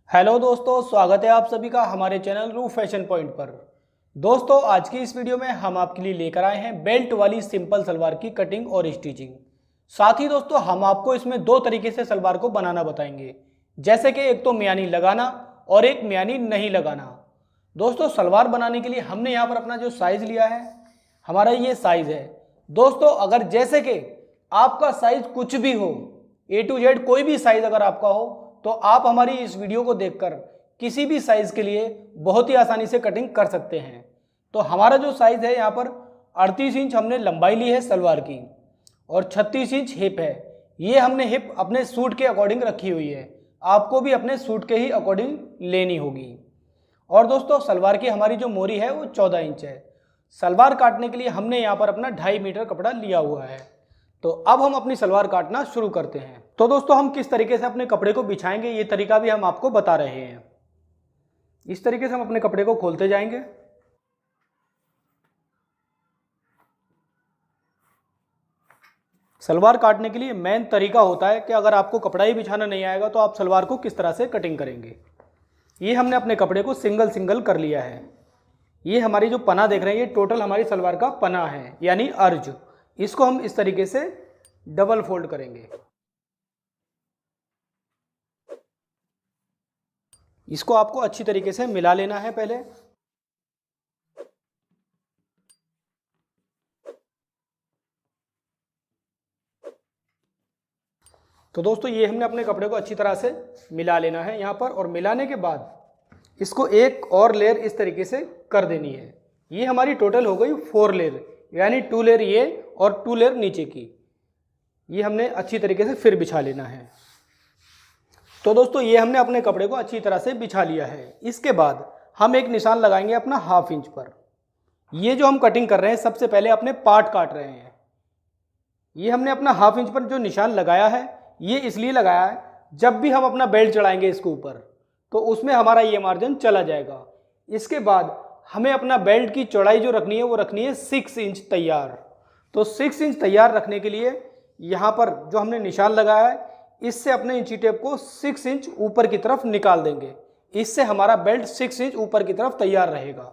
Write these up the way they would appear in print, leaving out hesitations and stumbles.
Hello दोस्तों, स्वागत है आप सभी का हमारे चैनल रूफ फैशन पॉइंट पर। दोस्तों, आज की इस वीडियो में हम आपके लिए लेकर आए हैं बेल्ट वाली सिंपल सलवार की कटिंग और स्टिचिंग। साथ ही दोस्तों हम आपको इसमें दो तरीके से सलवार को बनाना बताएंगे, जैसे कि एक तो मियानी लगाना और एक मियानी नहीं लगाना। दोस्तों, सलवार बनाने के लिए हमने यहाँ पर अपना जो साइज लिया है, हमारा ये साइज है। दोस्तों, अगर जैसे कि आपका साइज कुछ भी हो, A to Z कोई भी साइज अगर आपका हो, तो आप हमारी इस वीडियो को देखकर किसी भी साइज के लिए बहुत ही आसानी से कटिंग कर सकते हैं। तो हमारा जो साइज है यहाँ पर 38 इंच हमने लंबाई ली है सलवार की और 36 इंच हिप है। ये हमने हिप अपने सूट के अकॉर्डिंग रखी हुई है, आपको भी अपने सूट के ही अकॉर्डिंग लेनी होगी। और दोस्तों, सलवार की हमारी जो मोरी है वो 14 इंच है। सलवार काटने के लिए हमने यहाँ पर अपना 2.5 मीटर कपड़ा लिया हुआ है। तो अब हम अपनी सलवार काटना शुरू करते हैं। तो दोस्तों, हम किस तरीके से अपने कपड़े को बिछाएंगे ये तरीका भी हम आपको बता रहे हैं। इस तरीके से हम अपने कपड़े को खोलते जाएंगे। सलवार काटने के लिए मेन तरीका होता है कि अगर आपको कपड़ा ही बिछाना नहीं आएगा तो आप सलवार को किस तरह से कटिंग करेंगे। ये हमने अपने कपड़े को सिंगल सिंगल कर लिया है। ये हमारी जो पना देख रहे हैं, ये टोटल हमारी सलवार का पना है, यानी अर्ज। इसको हम इस तरीके से डबल फोल्ड करेंगे। इसको आपको अच्छी तरीके से मिला लेना है पहले। तो दोस्तों, ये हमने अपने कपड़े को अच्छी तरह से मिला लेना है यहाँ पर, और मिलाने के बाद इसको एक और लेयर इस तरीके से कर देनी है। ये हमारी टोटल हो गई 4 लेयर, यानी 2 लेयर ये और 2 लेयर नीचे की। ये हमने अच्छी तरीके से फिर बिछा लेना है। तो दोस्तों, ये हमने अपने कपड़े को अच्छी तरह से बिछा लिया है। इसके बाद हम एक निशान लगाएंगे अपना 1/2 इंच पर। ये जो हम कटिंग कर रहे हैं, सबसे पहले अपने पार्ट काट रहे हैं। ये हमने अपना 1/2 इंच पर जो निशान लगाया है, ये इसलिए लगाया है जब भी हम अपना बेल्ट चढ़ाएंगे इसके ऊपर, तो उसमें हमारा ये मार्जिन चला जाएगा। इसके बाद हमें अपना बेल्ट की चौड़ाई जो रखनी है वो रखनी है 6 इंच तैयार। तो 6 इंच तैयार रखने के लिए यहाँ पर जो हमने निशान लगाया है, इससे अपने इंची टेप को 6 इंच ऊपर की तरफ निकाल देंगे। इससे हमारा बेल्ट 6 इंच ऊपर की तरफ तैयार रहेगा।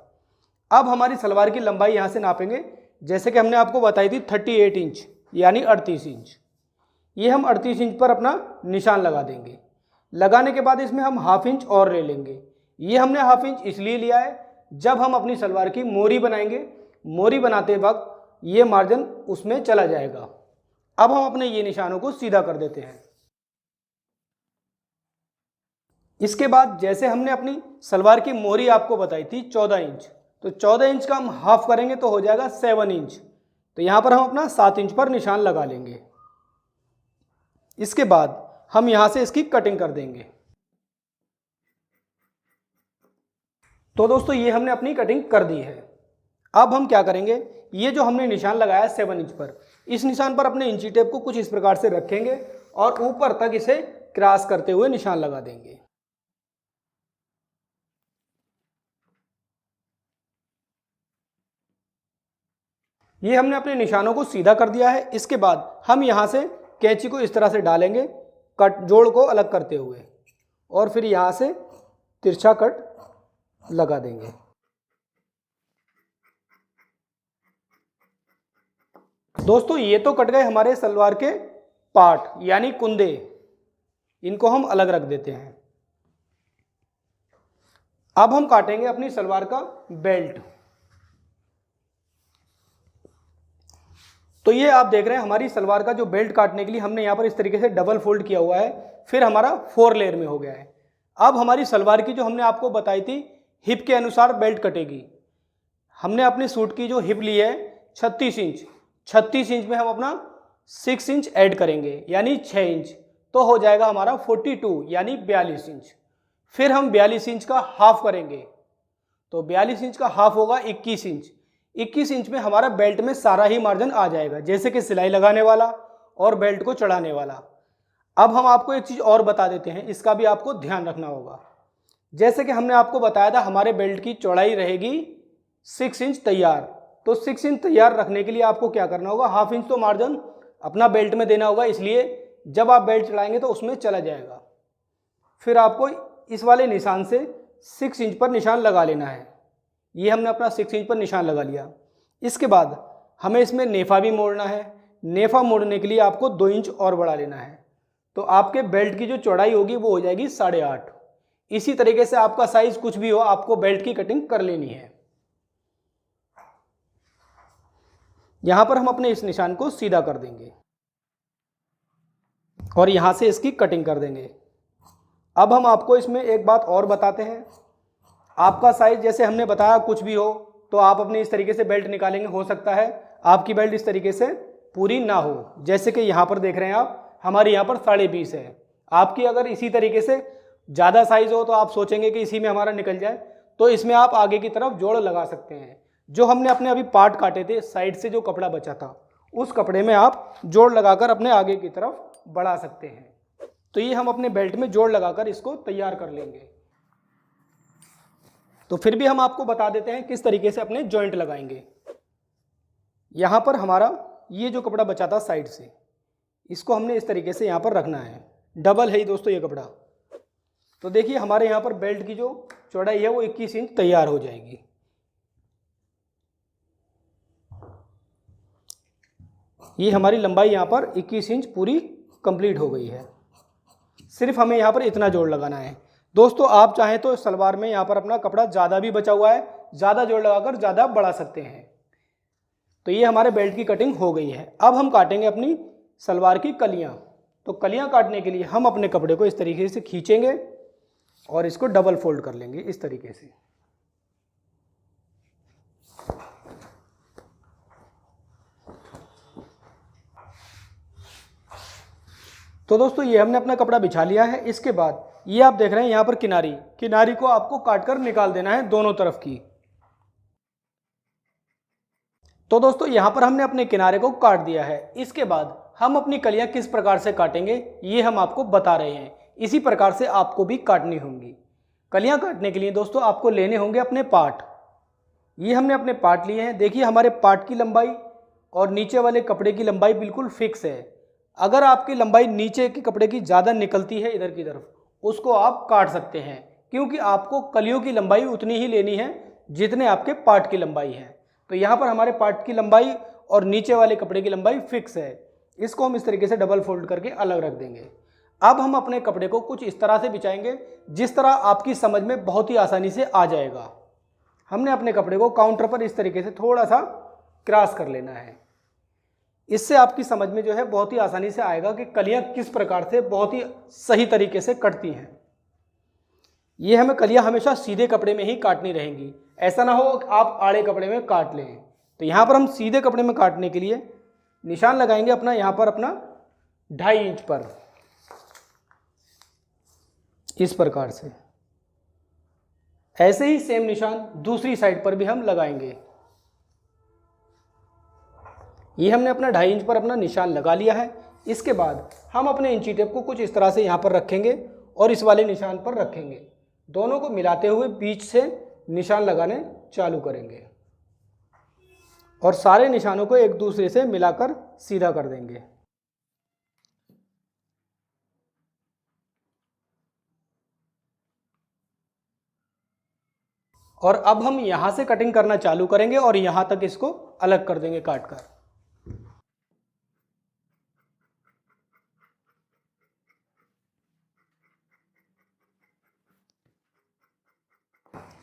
अब हमारी सलवार की लंबाई यहाँ से नापेंगे, जैसे कि हमने आपको बताई थी 38 इंच यानी 38 इंच। ये हम 38 इंच पर अपना निशान लगा देंगे। लगाने के बाद इसमें हम 1/2 इंच और ले लेंगे। ये हमने 1/2 इंच इसलिए लिया है, जब हम अपनी सलवार की मोरी बनाएंगे, मोरी बनाते वक्त ये मार्जिन उसमें चला जाएगा। अब हम अपने ये निशानों को सीधा कर देते हैं। इसके बाद जैसे हमने अपनी सलवार की मोरी आपको बताई थी 14 इंच, तो 14 इंच का हम हाफ करेंगे तो हो जाएगा 7 इंच। तो यहाँ पर हम अपना 7 इंच पर निशान लगा लेंगे। इसके बाद हम यहाँ से इसकी कटिंग कर देंगे। तो दोस्तों, ये हमने अपनी कटिंग कर दी है। अब हम क्या करेंगे, ये जो हमने निशान लगाया 7 इंच पर, इस निशान पर अपने इंची टेप को कुछ इस प्रकार से रखेंगे और ऊपर तक इसे क्रॉस करते हुए निशान लगा देंगे। ये हमने अपने निशानों को सीधा कर दिया है। इसके बाद हम यहाँ से कैंची को इस तरह से डालेंगे, कट जोड़ को अलग करते हुए, और फिर यहाँ से तिरछा कट लगा देंगे। दोस्तों, ये तो कट गए हमारे सलवार के पार्ट यानी कुंदे। इनको हम अलग रख देते हैं। अब हम काटेंगे अपनी सलवार का बेल्ट। तो ये आप देख रहे हैं, हमारी सलवार का जो बेल्ट काटने के लिए हमने यहाँ पर इस तरीके से डबल फोल्ड किया हुआ है, फिर हमारा 4 लेयर में हो गया है। अब हमारी सलवार की जो हमने आपको बताई थी हिप के अनुसार बेल्ट कटेगी। हमने अपने सूट की जो हिप ली है 36 इंच, 36 इंच में हम अपना 6 इंच ऐड करेंगे, यानी 6 इंच, तो हो जाएगा हमारा 42 यानी 42 इंच। फिर हम 42 इंच का हाफ करेंगे, तो 42 इंच का हाफ होगा 21 इंच। 21 इंच में हमारा बेल्ट में सारा ही मार्जिन आ जाएगा, जैसे कि सिलाई लगाने वाला और बेल्ट को चढ़ाने वाला। अब हम आपको एक चीज़ और बता देते हैं, इसका भी आपको ध्यान रखना होगा। जैसे कि हमने आपको बताया था, हमारे बेल्ट की चौड़ाई रहेगी 6 इंच तैयार। तो 6 इंच तैयार रखने के लिए आपको क्या करना होगा, 1/2 इंच तो मार्जिन अपना बेल्ट में देना होगा, इसलिए जब आप बेल्ट चढ़ाएंगे तो उसमें चला जाएगा। फिर आपको इस वाले निशान से 6 इंच पर निशान लगा लेना है। ये हमने अपना 6 इंच पर निशान लगा लिया। इसके बाद हमें इसमें नेफा भी मोड़ना है। नेफा मोड़ने के लिए आपको 2 इंच और बढ़ा लेना है, तो आपके बेल्ट की जो चौड़ाई होगी वो हो जाएगी 8.5। इसी तरीके से आपका साइज कुछ भी हो, आपको बेल्ट की कटिंग कर लेनी है। यहां पर हम अपने इस निशान को सीधा कर देंगे और यहां से इसकी कटिंग कर देंगे। अब हम आपको इसमें एक बात और बताते हैं। आपका साइज जैसे हमने बताया कुछ भी हो तो आप अपने इस तरीके से बेल्ट निकालेंगे। हो सकता है आपकी बेल्ट इस तरीके से पूरी ना हो, जैसे कि यहाँ पर देख रहे हैं आप, हमारे यहाँ पर 20.5 है। आपकी अगर इसी तरीके से ज़्यादा साइज हो तो आप सोचेंगे कि इसी में हमारा निकल जाए, तो इसमें आप आगे की तरफ जोड़ लगा सकते हैं। जो हमने अपने अभी पार्ट काटे थे, साइड से जो कपड़ा बचा था, उस कपड़े में आप जोड़ लगाकर अपने आगे की तरफ बढ़ा सकते हैं। तो ये हम अपने बेल्ट में जोड़ लगाकर इसको तैयार कर लेंगे। तो फिर भी हम आपको बता देते हैं किस तरीके से अपने जॉइंट लगाएंगे। यहाँ पर हमारा ये जो कपड़ा बचा था साइड से, इसको हमने इस तरीके से यहाँ पर रखना है। डबल है दोस्तों ये कपड़ा। तो देखिए हमारे यहाँ पर बेल्ट की जो चौड़ाई है वो 21 इंच तैयार हो जाएगी। ये हमारी लंबाई यहाँ पर 21 इंच पूरी कंप्लीट हो गई है। सिर्फ हमें यहाँ पर इतना जोड़ लगाना है। दोस्तों आप चाहें तो सलवार में यहाँ पर अपना कपड़ा ज़्यादा भी बचा हुआ है, ज़्यादा जोड़ लगाकर ज़्यादा बढ़ा सकते हैं। तो ये हमारे बेल्ट की कटिंग हो गई है। अब हम काटेंगे अपनी सलवार की कलियाँ। तो कलियाँ काटने के लिए हम अपने कपड़े को इस तरीके से खींचेंगे और इसको डबल फोल्ड कर लेंगे इस तरीके से। तो दोस्तों ये हमने अपना कपड़ा बिछा लिया है। इसके बाद ये आप देख रहे हैं यहाँ पर किनारी को आपको काटकर निकाल देना है दोनों तरफ की। तो दोस्तों यहाँ पर हमने अपने किनारे को काट दिया है। इसके बाद हम अपनी कलियाँ किस प्रकार से काटेंगे ये हम आपको बता रहे हैं। इसी प्रकार से आपको भी काटनी होंगी। कलियाँ काटने के लिए दोस्तों आपको लेने होंगे अपने पार्ट। ये हमने अपने पार्ट लिए हैं। देखिए हमारे पार्ट की लंबाई और नीचे वाले कपड़े की लंबाई बिल्कुल फिक्स है। अगर आपकी लंबाई नीचे के कपड़े की ज़्यादा निकलती है इधर की तरफ, उसको आप काट सकते हैं, क्योंकि आपको कलियों की लंबाई उतनी ही लेनी है जितने आपके पार्ट की लंबाई है। तो यहाँ पर हमारे पार्ट की लंबाई और नीचे वाले कपड़े की लंबाई फिक्स है। इसको हम इस तरीके से डबल फोल्ड करके अलग रख देंगे। अब हम अपने कपड़े को कुछ इस तरह से बिछाएंगे जिस तरह आपकी समझ में बहुत ही आसानी से आ जाएगा। हमने अपने कपड़े को काउंटर पर इस तरीके से थोड़ा सा क्रॉस कर लेना है। इससे आपकी समझ में जो है बहुत ही आसानी से आएगा कि कलियां किस प्रकार से बहुत ही सही तरीके से कटती हैं। ये हमें कलियां हमेशा सीधे कपड़े में ही काटनी रहेंगी। ऐसा ना हो आप आड़े कपड़े में काट लें। तो यहाँ पर हम सीधे कपड़े में काटने के लिए निशान लगाएंगे अपना, यहाँ पर अपना 2.5 इंच पर, इस प्रकार से। ऐसे ही सेम निशान दूसरी साइड पर भी हम लगाएंगे। ये हमने अपना 2.5 इंच पर अपना निशान लगा लिया है। इसके बाद हम अपने इंची टेप को कुछ इस तरह से यहाँ पर रखेंगे और इस वाले निशान पर रखेंगे। दोनों को मिलाते हुए बीच से निशान लगाने चालू करेंगे और सारे निशानों को एक दूसरे से मिलाकर सीधा कर देंगे। और अब हम यहाँ से कटिंग करना चालू करेंगे और यहाँ तक इसको अलग कर देंगे काट कर।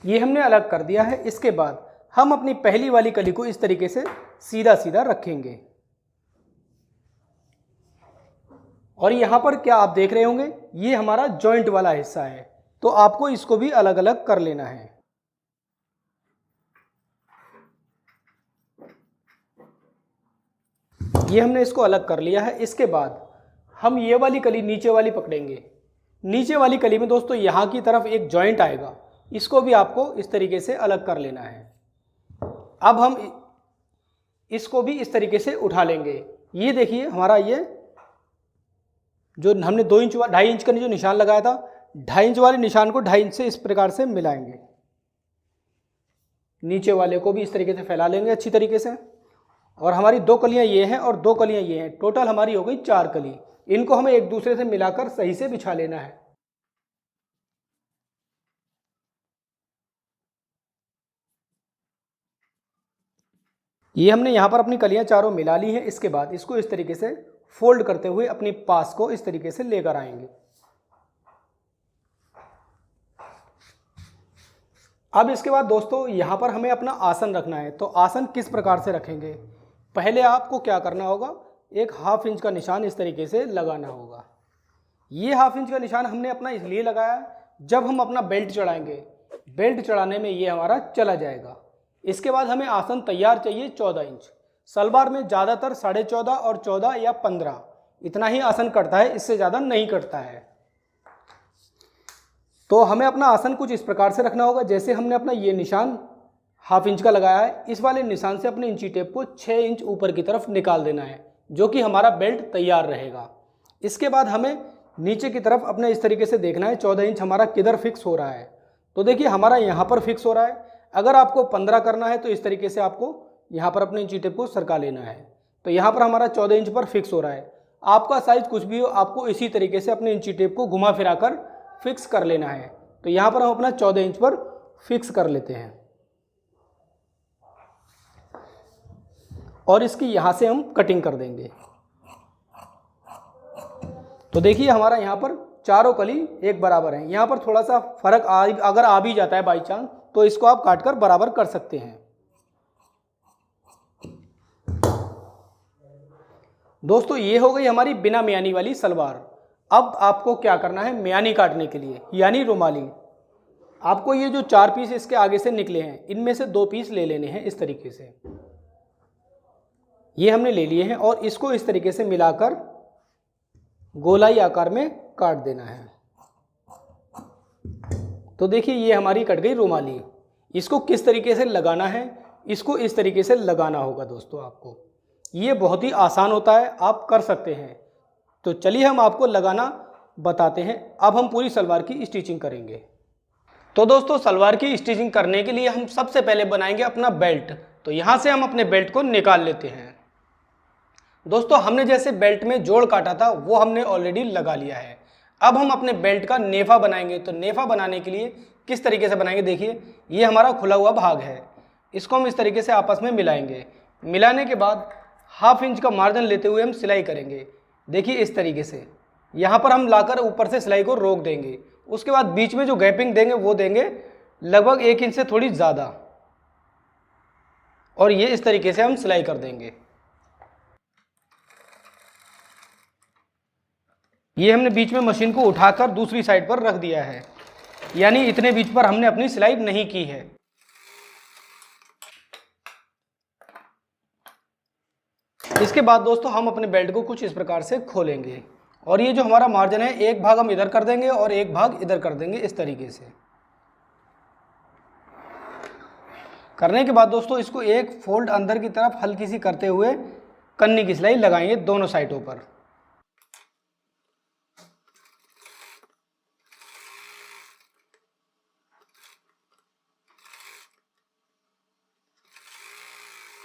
ये हमने अलग कर दिया है। इसके बाद हम अपनी पहली वाली कली को इस तरीके से सीधा सीधा रखेंगे और यहाँ पर क्या आप देख रहे होंगे, ये हमारा जॉइंट वाला हिस्सा है, तो आपको इसको भी अलग अलग कर लेना है। ये हमने इसको अलग कर लिया है। इसके बाद हम ये वाली कली नीचे वाली पकड़ेंगे। नीचे वाली कली में दोस्तों यहाँ की तरफ एक जॉइंट आएगा, इसको भी आपको इस तरीके से अलग कर लेना है। अब हम इसको भी इस तरीके से उठा लेंगे। ये देखिए हमारा ये जो हमने 2.5 इंच का जो निशान लगाया था, 2.5 इंच वाले निशान को 2.5 इंच से इस प्रकार से मिलाएंगे। नीचे वाले को भी इस तरीके से फैला लेंगे अच्छी तरीके से। और हमारी 2 कलियां ये हैं और 2 कलियां ये हैं, टोटल हमारी हो गई 4 कली। इनको हमें एक दूसरे से मिलाकर सही से बिछा लेना है। ये हमने यहाँ पर अपनी कलियाँ चारों मिला ली हैं। इसके बाद इसको इस तरीके से फोल्ड करते हुए अपनी पास को इस तरीके से लेकर आएंगे। अब इसके बाद दोस्तों यहाँ पर हमें अपना आसन रखना है। तो आसन किस प्रकार से रखेंगे, पहले आपको क्या करना होगा, एक 1/2 इंच का निशान इस तरीके से लगाना होगा। ये 1/2 इंच का निशान हमने अपना इसलिए लगाया, जब हम अपना बेल्ट चढ़ाएंगे, बेल्ट चढ़ाने में ये हमारा चला जाएगा। इसके बाद हमें आसन तैयार चाहिए 14 इंच। सलवार में ज़्यादातर 14.5 और 14 या 15 इतना ही आसन कटता है, इससे ज़्यादा नहीं कटता है। तो हमें अपना आसन कुछ इस प्रकार से रखना होगा। जैसे हमने अपना ये निशान 1/2 इंच का लगाया है, इस वाले निशान से अपने इंची टेप को 6 इंच ऊपर की तरफ निकाल देना है, जो कि हमारा बेल्ट तैयार रहेगा। इसके बाद हमें नीचे की तरफ अपने इस तरीके से देखना है 14 इंच हमारा किधर फिक्स हो रहा है। तो देखिए हमारा यहाँ पर फिक्स हो रहा है। अगर आपको 15 करना है तो इस तरीके से आपको यहाँ पर अपने इंची टेप को सरका लेना है। तो यहाँ पर हमारा 14 इंच पर फिक्स हो रहा है। आपका साइज कुछ भी हो, आपको इसी तरीके से अपने इंची टेप को घुमा फिरा कर फिक्स कर लेना है। तो यहाँ पर हम अपना 14 इंच पर फिक्स कर लेते हैं और इसकी यहाँ से हम कटिंग कर देंगे। तो देखिए हमारा यहाँ पर चारों कली एक बराबर हैं। यहाँ पर थोड़ा सा फर्क अगर आ भी जाता है बाई चांस, तो इसको आप काट कर बराबर कर सकते हैं। दोस्तों ये हो गई हमारी बिना मियानी वाली सलवार। अब आपको क्या करना है, मियानी काटने के लिए यानी रुमाली, आपको ये जो 4 पीस इसके आगे से निकले हैं, इनमें से 2 पीस ले लेने हैं। इस तरीके से ये हमने ले लिए हैं और इसको इस तरीके से मिलाकर गोलाई आकार में काट देना है। तो देखिए ये हमारी कट गई रुमाली। इसको किस तरीके से लगाना है, इसको इस तरीके से लगाना होगा दोस्तों आपको। ये बहुत ही आसान होता है, आप कर सकते हैं। तो चलिए हम आपको लगाना बताते हैं। अब हम पूरी सलवार की स्टिचिंग करेंगे। तो दोस्तों सलवार की स्टिचिंग करने के लिए हम सबसे पहले बनाएंगे अपना बेल्ट। तो यहाँ से हम अपने बेल्ट को निकाल लेते हैं। दोस्तों हमने जैसे बेल्ट में जोड़ काटा था वो हमने ऑलरेडी लगा लिया है। अब हम अपने बेल्ट का नेफा बनाएंगे। तो नेफा बनाने के लिए किस तरीके से बनाएंगे, देखिए ये हमारा खुला हुआ भाग है, इसको हम इस तरीके से आपस में मिलाएंगे। मिलाने के बाद 1/2 इंच का मार्जिन लेते हुए हम सिलाई करेंगे। देखिए इस तरीके से यहाँ पर हम लाकर ऊपर से सिलाई को रोक देंगे। उसके बाद बीच में जो गैपिंग देंगे वो देंगे लगभग 1 इंच से थोड़ी ज़्यादा, और ये इस तरीके से हम सिलाई कर देंगे। ये हमने बीच में मशीन को उठाकर दूसरी साइड पर रख दिया है, यानी इतने बीच पर हमने अपनी सिलाई नहीं की है। इसके बाद दोस्तों हम अपने बेल्ट को कुछ इस प्रकार से खोलेंगे और ये जो हमारा मार्जिन है, एक भाग हम इधर कर देंगे और एक भाग इधर कर देंगे। इस तरीके से करने के बाद दोस्तों इसको एक फोल्ड अंदर की तरफ हल्की सी करते हुए कन्नी की सिलाई लगाएंगे दोनों साइडों पर।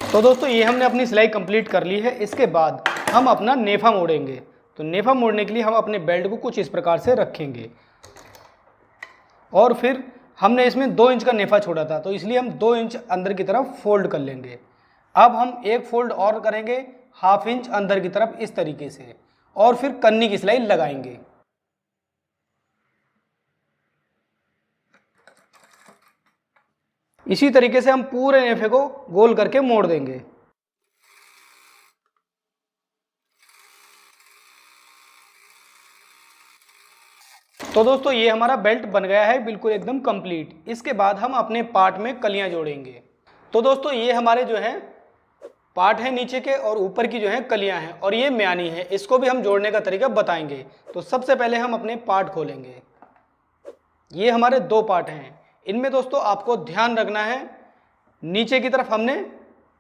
तो दोस्तों ये हमने अपनी सिलाई कंप्लीट कर ली है। इसके बाद हम अपना नेफा मोड़ेंगे। तो नेफा मोड़ने के लिए हम अपने बेल्ट को कुछ इस प्रकार से रखेंगे और फिर हमने इसमें 2 इंच का नेफा छोड़ा था, तो इसलिए हम 2 इंच अंदर की तरफ फोल्ड कर लेंगे। अब हम एक फोल्ड और करेंगे 1/2 इंच अंदर की तरफ इस तरीके से, और फिर कन्नी की सिलाई लगाएंगे। इसी तरीके से हम पूरे नेफे को गोल करके मोड़ देंगे। तो दोस्तों ये हमारा बेल्ट बन गया है बिल्कुल एकदम कंप्लीट। इसके बाद हम अपने पार्ट में कलियां जोड़ेंगे। तो दोस्तों ये हमारे जो है पार्ट है नीचे के और ऊपर की जो है कलियां हैं और ये म्यानी है, इसको भी हम जोड़ने का तरीका बताएंगे। तो सबसे पहले हम अपने पार्ट खोलेंगे। ये हमारे 2 पार्ट हैं। इनमें दोस्तों आपको ध्यान रखना है, नीचे की तरफ हमने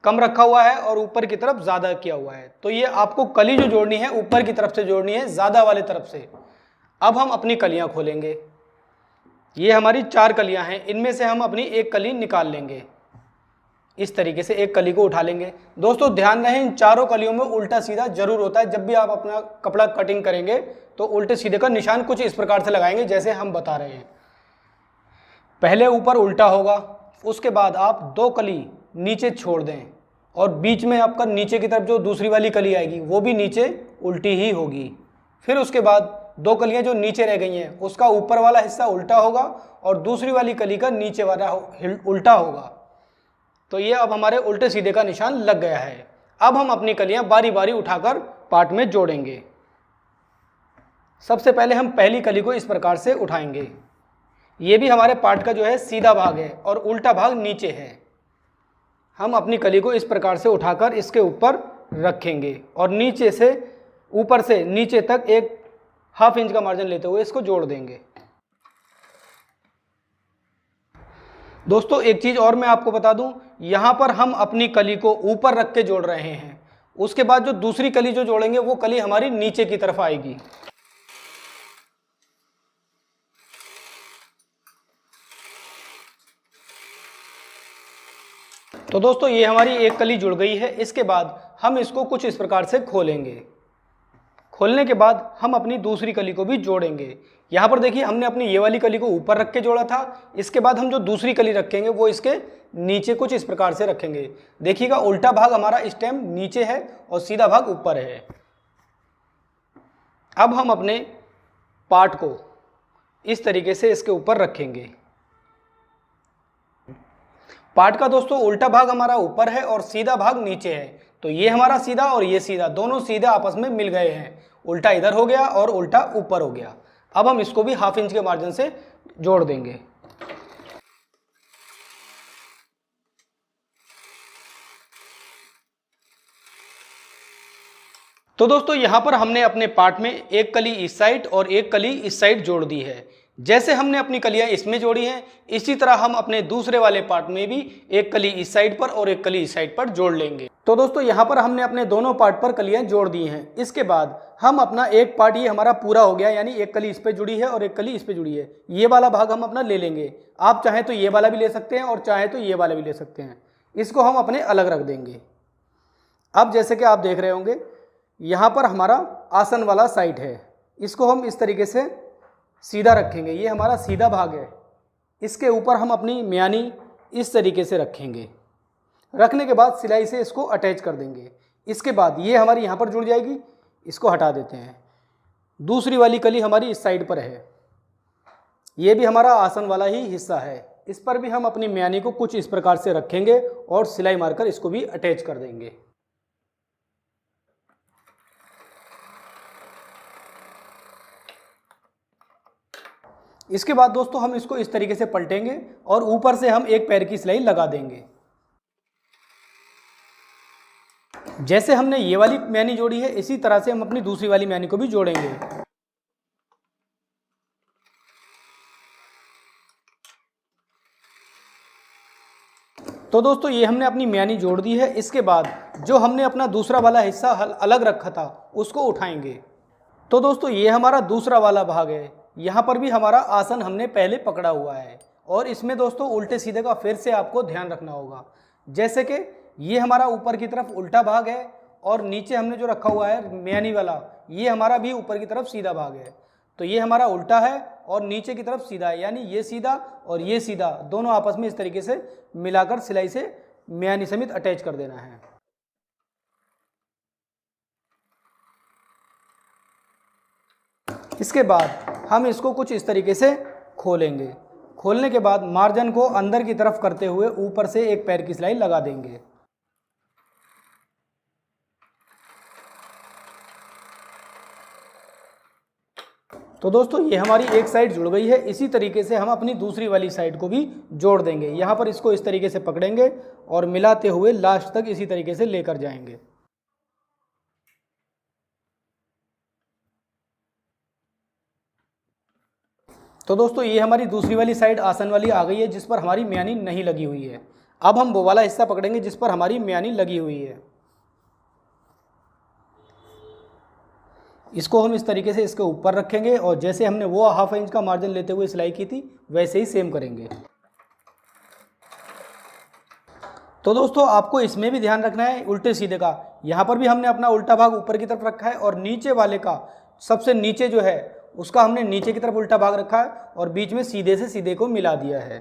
कम रखा हुआ है और ऊपर की तरफ ज़्यादा किया हुआ है। तो ये आपको कली जो जोड़नी है ऊपर की तरफ से जोड़नी है, ज़्यादा वाले तरफ से। अब हम अपनी कलियां खोलेंगे। ये हमारी 4 कलियां हैं, इनमें से हम अपनी एक कली निकाल लेंगे। इस तरीके से एक कली को उठा लेंगे। दोस्तों ध्यान रहे इन चारों कलियों में उल्टा सीधा जरूर होता है। जब भी आप अपना कपड़ा कटिंग करेंगे तो उल्टे सीधे का निशान कुछ इस प्रकार से लगाएंगे जैसे हम बता रहे हैं। पहले ऊपर उल्टा होगा, उसके बाद आप 2 कली नीचे छोड़ दें और बीच में आपका नीचे की तरफ जो दूसरी वाली कली आएगी वो भी नीचे उल्टी ही होगी। फिर उसके बाद 2 कलियां जो नीचे रह गई हैं उसका ऊपर वाला हिस्सा उल्टा होगा और दूसरी वाली कली का नीचे वाला उल्टा होगा। तो ये अब हमारे उल्टे सीधे का निशान लग गया है। अब हम अपनी कलियां बारी बारी उठाकर पार्ट में जोड़ेंगे। सबसे पहले हम पहली कली को इस प्रकार से उठाएंगे। ये भी हमारे पार्ट का जो है सीधा भाग है और उल्टा भाग नीचे है। हम अपनी कली को इस प्रकार से उठाकर इसके ऊपर रखेंगे और नीचे से ऊपर से नीचे तक एक 1/2 इंच का मार्जिन लेते हुए इसको जोड़ देंगे। दोस्तों एक चीज़ और मैं आपको बता दूं, यहाँ पर हम अपनी कली को ऊपर रख के जोड़ रहे हैं। उसके बाद जो दूसरी कली जो जोड़ेंगे वो कली हमारी नीचे की तरफ आएगी। तो दोस्तों ये हमारी एक कली जुड़ गई है। इसके बाद हम इसको कुछ इस प्रकार से खोलेंगे। खोलने के बाद हम अपनी दूसरी कली को भी जोड़ेंगे। यहाँ पर देखिए हमने अपनी ये वाली कली को ऊपर रख के जोड़ा था। इसके बाद हम जो दूसरी कली रखेंगे वो इसके नीचे कुछ इस प्रकार से रखेंगे। देखिएगा उल्टा भाग हमारा इस टाइम नीचे है और सीधा भाग ऊपर है। अब हम अपने पार्ट को इस तरीके से इसके ऊपर रखेंगे। पार्ट का दोस्तों उल्टा भाग हमारा ऊपर है और सीधा भाग नीचे है। तो ये हमारा सीधा और ये सीधा दोनों सीधे आपस में मिल गए हैं। उल्टा इधर हो गया और उल्टा ऊपर हो गया। अब हम इसको भी 1/2 इंच के मार्जिन से जोड़ देंगे। तो दोस्तों यहां पर हमने अपने पार्ट में एक कली इस साइड और एक कली इस साइड जोड़ दी है। जैसे हमने अपनी कलियां इसमें जोड़ी हैं इसी तरह हम अपने दूसरे वाले पार्ट में भी एक कली इस साइड पर और एक कली इस साइड पर जोड़ लेंगे। तो दोस्तों यहाँ पर हमने अपने दोनों पार्ट पर कलियां जोड़ दी हैं। इसके बाद हम अपना एक पार्ट ये हमारा पूरा हो गया, यानी एक कली इस पे जुड़ी है और एक कली इस पे जुड़ी है। ये वाला भाग हम अपना ले लेंगे। आप चाहें तो ये वाला भी ले सकते हैं और चाहें तो ये वाला भी ले सकते हैं। इसको हम अपने अलग रख देंगे। अब जैसे कि आप देख रहे होंगे यहाँ पर हमारा आसन वाला साइड है। इसको हम इस तरीके से सीधा रखेंगे। ये हमारा सीधा भाग है। इसके ऊपर हम अपनी म्यानी इस तरीके से रखेंगे। रखने के बाद सिलाई से इसको अटैच कर देंगे। इसके बाद ये हमारी यहाँ पर जुड़ जाएगी। इसको हटा देते हैं। दूसरी वाली कली हमारी इस साइड पर है। ये भी हमारा आसन वाला ही हिस्सा है। इस पर भी हम अपनी म्यानी को कुछ इस प्रकार से रखेंगे और सिलाई मारकर इसको भी अटैच कर देंगे। इसके बाद दोस्तों हम इसको इस तरीके से पलटेंगे और ऊपर से हम एक पैर की सिलाई लगा देंगे। जैसे हमने ये वाली म्यानी जोड़ी है इसी तरह से हम अपनी दूसरी वाली म्यानी को भी जोड़ेंगे। तो दोस्तों ये हमने अपनी म्यानी जोड़ दी है। इसके बाद जो हमने अपना दूसरा वाला हिस्सा अलग रखा था उसको उठाएंगे। तो दोस्तों ये हमारा दूसरा वाला भाग है। यहाँ पर भी हमारा आसन हमने पहले पकड़ा हुआ है और इसमें दोस्तों उल्टे सीधे का फिर से आपको ध्यान रखना होगा। जैसे कि ये हमारा ऊपर की तरफ उल्टा भाग है और नीचे हमने जो रखा हुआ है म्यानी वाला ये हमारा भी ऊपर की तरफ सीधा भाग है। तो ये हमारा उल्टा है और नीचे की तरफ सीधा है, यानी ये सीधा और ये सीधा दोनों आपस में इस तरीके से मिलाकर सिलाई से म्यानी समेत अटैच कर देना है। इसके बाद हम इसको कुछ इस तरीके से खोलेंगे। खोलने के बाद मार्जिन को अंदर की तरफ करते हुए ऊपर से एक पैर की सिलाई लगा देंगे। तो दोस्तों ये हमारी एक साइड जुड़ गई है। इसी तरीके से हम अपनी दूसरी वाली साइड को भी जोड़ देंगे। यहाँ पर इसको इस तरीके से पकड़ेंगे और मिलाते हुए लास्ट तक इसी तरीके से लेकर जाएंगे। तो दोस्तों ये हमारी दूसरी वाली साइड आसन वाली आ गई है जिस पर हमारी म्यानी नहीं लगी हुई है। अब हम वो वाला हिस्सा पकड़ेंगे जिस पर हमारी म्यानी लगी हुई है। इसको हम इस तरीके से इसके ऊपर रखेंगे और जैसे हमने वो 1/2 इंच का मार्जिन लेते हुए सिलाई की थी वैसे ही सेम करेंगे। तो दोस्तों आपको इसमें भी ध्यान रखना है उल्टे सीधे का। यहाँ पर भी हमने अपना उल्टा भाग ऊपर की तरफ रखा है और नीचे वाले का सबसे नीचे जो है उसका हमने नीचे की तरफ उल्टा भाग रखा है और बीच में सीधे से सीधे को मिला दिया है।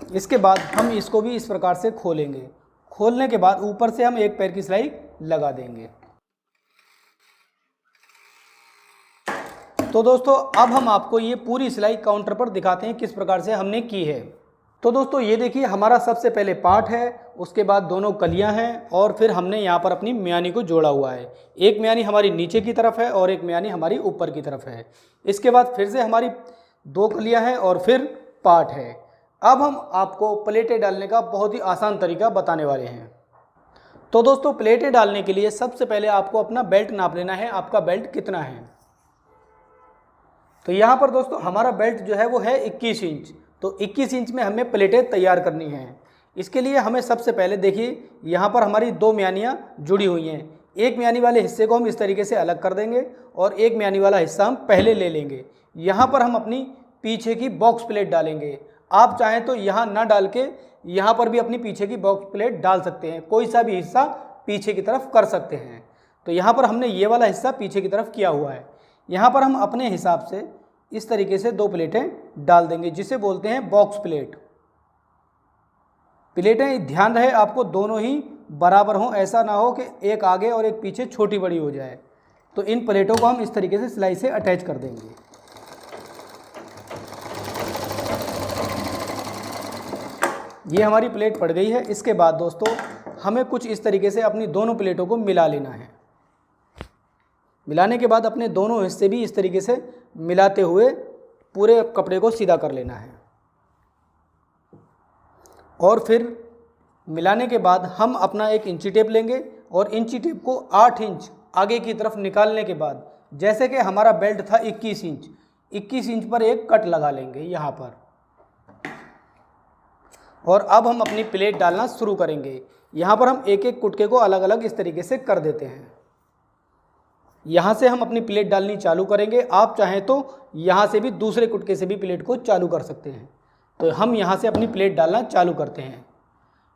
इसके बाद हम इसको भी इस प्रकार से खोलेंगे। खोलने के बाद ऊपर से हम एक पैर की सिलाई लगा देंगे। तो दोस्तों अब हम आपको ये पूरी सिलाई काउंटर पर दिखाते हैं किस प्रकार से हमने की है। तो दोस्तों ये देखिए हमारा सबसे पहले पार्ट है, उसके बाद दोनों कलियां हैं और फिर हमने यहाँ पर अपनी म्यानी को जोड़ा हुआ है। एक म्यानी हमारी नीचे की तरफ है और एक म्यानी हमारी ऊपर की तरफ है। इसके बाद फिर से हमारी दो कलियां हैं और फिर पार्ट है। अब हम आपको प्लेटें डालने का बहुत ही आसान तरीका बताने वाले हैं। तो दोस्तों प्लेटें डालने के लिए सबसे पहले आपको अपना बेल्ट नाप लेना है, आपका बेल्ट कितना है। तो यहाँ पर दोस्तों हमारा बेल्ट जो है वो है 21 इंच। तो 21 इंच में हमें प्लेटें तैयार करनी हैं। इसके लिए हमें सबसे पहले देखिए यहाँ पर हमारी दो म्यानियाँ जुड़ी हुई हैं। एक म्यानी वाले हिस्से को हम इस तरीके से अलग कर देंगे और एक म्यानी वाला हिस्सा हम पहले ले लेंगे। यहाँ पर हम अपनी पीछे की बॉक्स प्लेट डालेंगे। आप चाहें तो यहाँ ना डाल के यहाँ पर भी अपनी पीछे की बॉक्स प्लेट डाल सकते हैं, कोई सा भी हिस्सा पीछे की तरफ कर सकते हैं। तो यहाँ पर हमने ये वाला हिस्सा पीछे की तरफ किया हुआ है। यहाँ पर हम अपने हिसाब से इस तरीके से दो प्लेटें डाल देंगे जिसे बोलते हैं बॉक्स प्लेट। प्लेटें ध्यान रहे आपको दोनों ही बराबर हों, ऐसा ना हो कि एक आगे और एक पीछे छोटी बड़ी हो जाए। तो इन प्लेटों को हम इस तरीके से सिलाई से अटैच कर देंगे। ये हमारी प्लेट पड़ गई है। इसके बाद दोस्तों हमें कुछ इस तरीके से अपनी दोनों प्लेटों को मिला लेना है। मिलाने के बाद अपने दोनों हिस्से भी इस तरीके से मिलाते हुए पूरे कपड़े को सीधा कर लेना है। और फिर मिलाने के बाद हम अपना एक इंची टेप लेंगे और इंची टेप को 8 इंच आगे की तरफ निकालने के बाद, जैसे कि हमारा बेल्ट था 21 इंच, 21 इंच पर एक कट लगा लेंगे यहाँ पर। और अब हम अपनी प्लेट डालना शुरू करेंगे। यहाँ पर हम एक एक कुटके को अलग अलग इस तरीके से कर देते हैं। यहाँ से हम अपनी प्लेट डालनी चालू करेंगे। आप चाहें तो यहाँ से भी दूसरे कुटके से भी प्लेट को चालू कर सकते हैं। तो हम यहाँ से अपनी प्लेट डालना चालू करते हैं।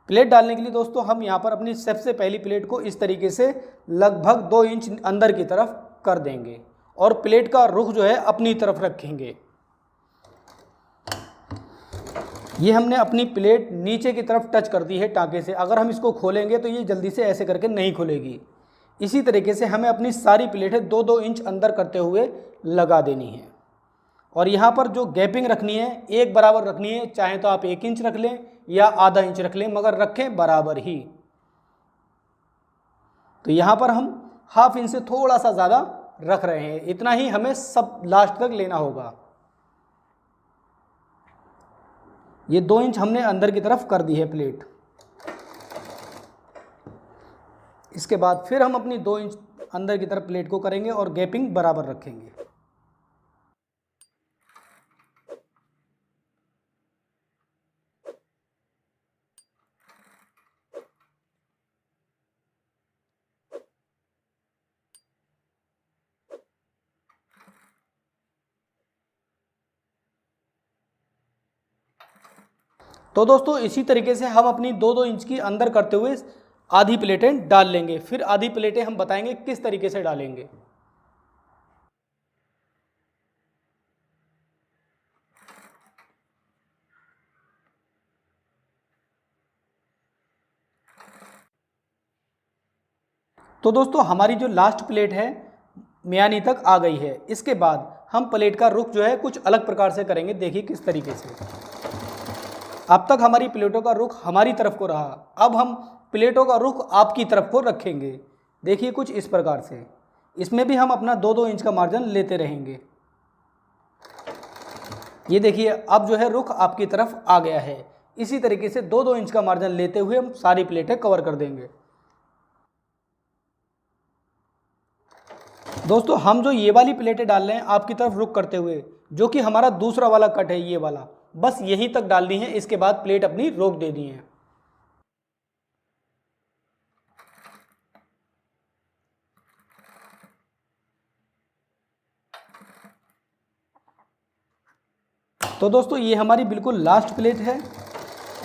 प्लेट डालने के लिए दोस्तों हम यहाँ पर अपनी सबसे पहली प्लेट को इस तरीके से लगभग 2 इंच अंदर की तरफ कर देंगे और प्लेट का रुख जो है अपनी तरफ रखेंगे। ये हमने अपनी प्लेट नीचे की तरफ टच कर दी है टाँके से। अगर हम इसको खोलेंगे तो ये जल्दी से ऐसे करके नहीं खुलेगी। इसी तरीके से हमें अपनी सारी प्लेटें 2-2 इंच अंदर करते हुए लगा देनी है। और यहाँ पर जो गैपिंग रखनी है एक बराबर रखनी है। चाहे तो आप 1 इंच रख लें या आधा इंच रख लें, मगर रखें बराबर ही। तो यहाँ पर हम ½ इंच से थोड़ा सा ज़्यादा रख रहे हैं। इतना ही हमें सब लास्ट तक लेना होगा। ये 2 इंच हमने अंदर की तरफ कर दी है प्लेट। इसके बाद फिर हम अपनी 2 इंच अंदर की तरफ प्लेट को करेंगे और गैपिंग बराबर रखेंगे। तो दोस्तों इसी तरीके से हम अपनी 2-2 इंच की अंदर करते हुए आधी प्लेटें डाल लेंगे। फिर आधी प्लेटें हम बताएंगे किस तरीके से डालेंगे। तो दोस्तों हमारी जो लास्ट प्लेट है म्यानी तक आ गई है। इसके बाद हम प्लेट का रुख जो है कुछ अलग प्रकार से करेंगे। देखिए किस तरीके से। अब तक हमारी प्लेटों का रुख हमारी तरफ को रहा, अब हम प्लेटों का रुख आपकी तरफ को रखेंगे। देखिए कुछ इस प्रकार से। इसमें भी हम अपना 2-2 इंच का मार्जिन लेते रहेंगे। ये देखिए अब जो है रुख आपकी तरफ आ गया है। इसी तरीके से 2-2 इंच का मार्जिन लेते हुए हम सारी प्लेटें कवर कर देंगे। दोस्तों हम जो ये वाली प्लेटें डाल रहे हैं आपकी तरफ रुख करते हुए, जो कि हमारा दूसरा वाला कट है ये वाला, बस यहीं तक डालनी है। इसके बाद प्लेट अपनी रोक देनी है। तो दोस्तों ये हमारी बिल्कुल लास्ट प्लेट है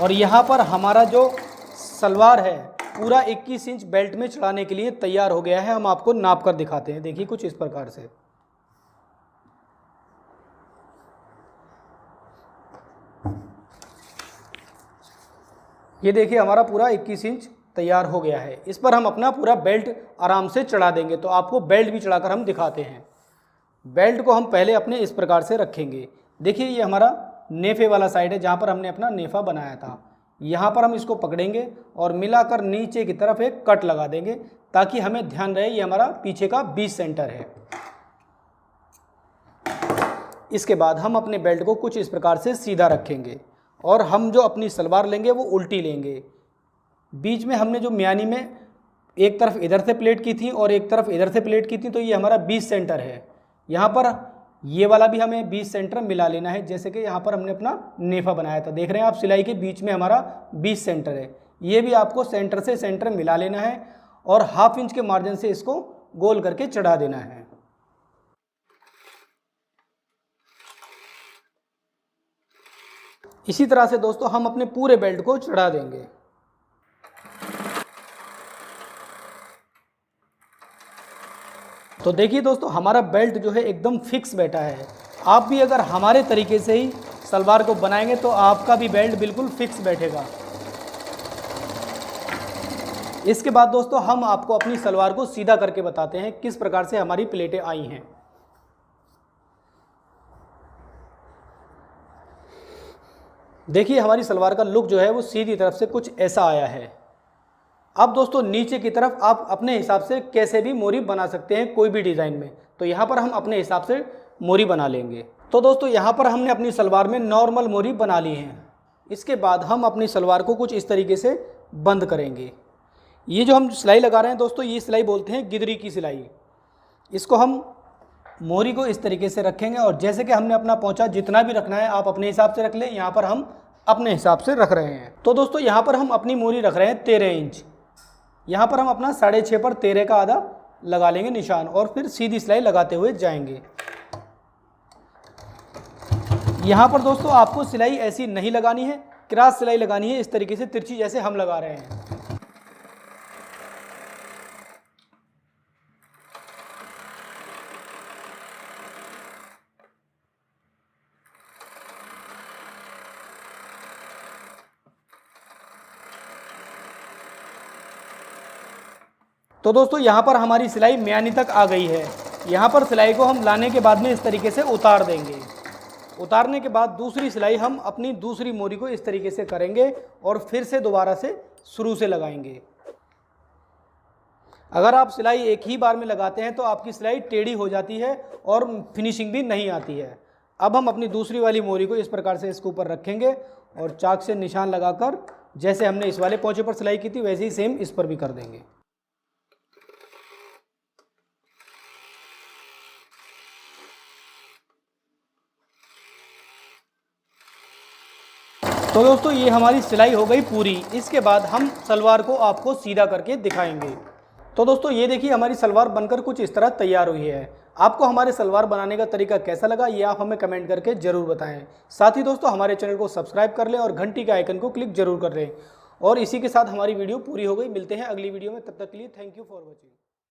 और यहाँ पर हमारा जो सलवार है पूरा 21 इंच बेल्ट में चढ़ाने के लिए तैयार हो गया है। हम आपको नाप कर दिखाते हैं। देखिए कुछ इस प्रकार से। ये देखिए हमारा पूरा 21 इंच तैयार हो गया है। इस पर हम अपना पूरा बेल्ट आराम से चढ़ा देंगे। तो आपको बेल्ट भी चढ़ाकर हम दिखाते हैं। बेल्ट को हम पहले अपने इस प्रकार से रखेंगे। देखिए ये हमारा नेफे वाला साइड है जहाँ पर हमने अपना नेफा बनाया था। यहाँ पर हम इसको पकड़ेंगे और मिलाकर नीचे की तरफ एक कट लगा देंगे ताकि हमें ध्यान रहे ये हमारा पीछे का 20 सेंटर है। इसके बाद हम अपने बेल्ट को कुछ इस प्रकार से सीधा रखेंगे और हम जो अपनी सलवार लेंगे वो उल्टी लेंगे। बीच में हमने जो म्यानी में एक तरफ इधर से प्लेट की थी और एक तरफ इधर से प्लेट की थी, तो ये हमारा 20 सेंटर है। यहाँ पर ये वाला भी हमें 20 सेंटर मिला लेना है। जैसे कि यहाँ पर हमने अपना नेफा बनाया था, देख रहे हैं आप सिलाई के बीच में हमारा 20 सेंटर है। ये भी आपको सेंटर से सेंटर मिला लेना है और ½ इंच के मार्जिन से इसको गोल करके चढ़ा देना है। इसी तरह से दोस्तों हम अपने पूरे बेल्ट को चढ़ा देंगे। तो देखिए दोस्तों हमारा बेल्ट जो है एकदम फिक्स बैठा है। आप भी अगर हमारे तरीके से ही सलवार को बनाएंगे तो आपका भी बेल्ट बिल्कुल फिक्स बैठेगा। इसके बाद दोस्तों हम आपको अपनी सलवार को सीधा करके बताते हैं किस प्रकार से हमारी प्लेटें आई हैं। देखिए हमारी सलवार का लुक जो है वो सीधी तरफ से कुछ ऐसा आया है। अब दोस्तों नीचे की तरफ आप अपने हिसाब से कैसे भी मोरी बना सकते हैं कोई भी डिज़ाइन में। तो यहाँ पर हम अपने हिसाब से मोरी बना लेंगे। तो दोस्तों यहाँ पर हमने अपनी सलवार में नॉर्मल मोरी बना ली है। इसके बाद हम अपनी सलवार को कुछ इस तरीके से बंद करेंगे। ये जो हम सिलाई लगा रहे हैं दोस्तों, ये सिलाई बोलते हैं गिदरी की सिलाई। इसको हम मोरी को इस तरीके से रखेंगे और जैसे कि हमने अपना पोंछा जितना भी रखना है आप अपने हिसाब से रख लें। यहाँ पर हम अपने हिसाब से रख रहे हैं। तो दोस्तों यहाँ पर हम अपनी मोरी रख रहे हैं 13 इंच। यहाँ पर हम अपना 6.5 पर 13 का आधा लगा लेंगे निशान और फिर सीधी सिलाई लगाते हुए जाएंगे। यहाँ पर दोस्तों आपको सिलाई ऐसी नहीं लगानी है, क्रॉस सिलाई लगानी है, इस तरीके से तिरछी जैसे हम लगा रहे हैं। तो दोस्तों यहाँ पर हमारी सिलाई म्यानी तक आ गई है। यहाँ पर सिलाई को हम लाने के बाद में इस तरीके से उतार देंगे। उतारने के बाद दूसरी सिलाई हम अपनी दूसरी मोरी को इस तरीके से करेंगे और फिर से दोबारा से शुरू से लगाएंगे। अगर आप सिलाई एक ही बार में लगाते हैं तो आपकी सिलाई टेढ़ी हो जाती है और फिनिशिंग भी नहीं आती है। अब हम अपनी दूसरी वाली मोरी को इस प्रकार से इसके ऊपर रखेंगे और चाक से निशान लगाकर जैसे हमने इस वाले पोंछे पर सिलाई की थी वैसे ही सेम इस पर भी कर देंगे। तो दोस्तों ये हमारी सिलाई हो गई पूरी। इसके बाद हम सलवार को आपको सीधा करके दिखाएंगे। तो दोस्तों ये देखिए हमारी सलवार बनकर कुछ इस तरह तैयार हुई है। आपको हमारे सलवार बनाने का तरीका कैसा लगा ये आप हमें कमेंट करके ज़रूर बताएं। साथ ही दोस्तों हमारे चैनल को सब्सक्राइब कर लें और घंटी के आइकन को क्लिक जरूर कर लें। और इसी के साथ हमारी वीडियो पूरी हो गई। मिलते हैं अगली वीडियो में, तब तक के लिए थैंक यू फॉर वॉचिंग।